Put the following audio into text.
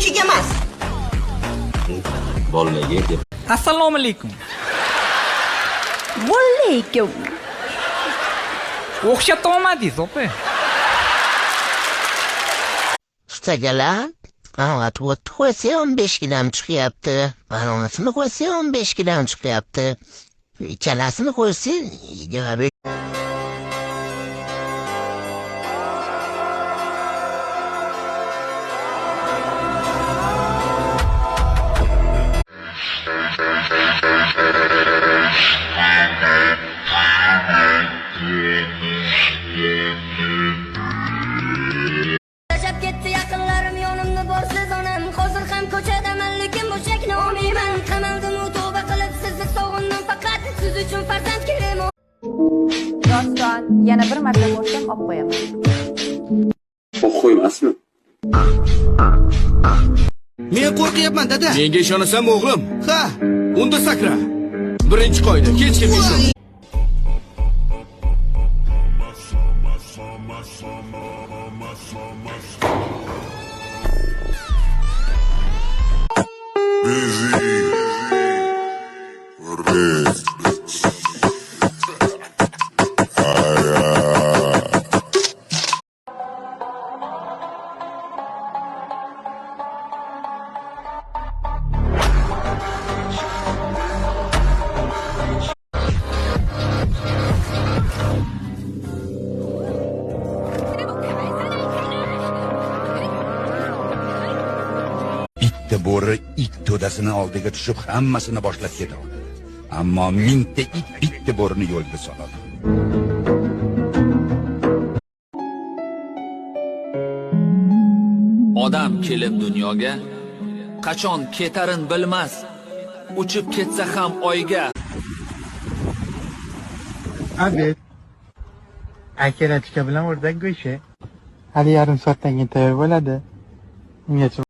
kichik emas. Bolaga deb. Assalomu alaykum. Valaykum. O'xshatib olmadingiz, opa. Ustagalar, ana to'rt qo'ysa 15 kilam chiqyapti. Anasini qo'ysa 15 kilam chiqyapti. Ikkalasini qo'ysa 25. Yaşab ketdi yaqinlarim yonimda borsiz onam hozir ham ko'chadaman lekin bo'shakni olmayman qamaldim u tavba qilib sizni sog'indim faqat siz uchun farzand kerakmi Rostdan yana bir marta ko'rsam olib qo'yaman. Qo'ymasmi? Men qo'rqyapman dada. Menga ishonasan o'g'lim? Ha, Unda sakra. Birinchi qoida, hech kim ishon. Bitta bo'ri it to'dasini oldiga tushib hammasini boshlab ketadi. Ammo mingta it bitta bo'rini yo'lga soladi. Odam kelib dunyoga qachon ketarin bilmas, uchib ketsa ham oyga. Abi, akalatika bilan o'rdak go'shi. Hali yarim soatdan keyin tayyor bo'ladi. Ungacha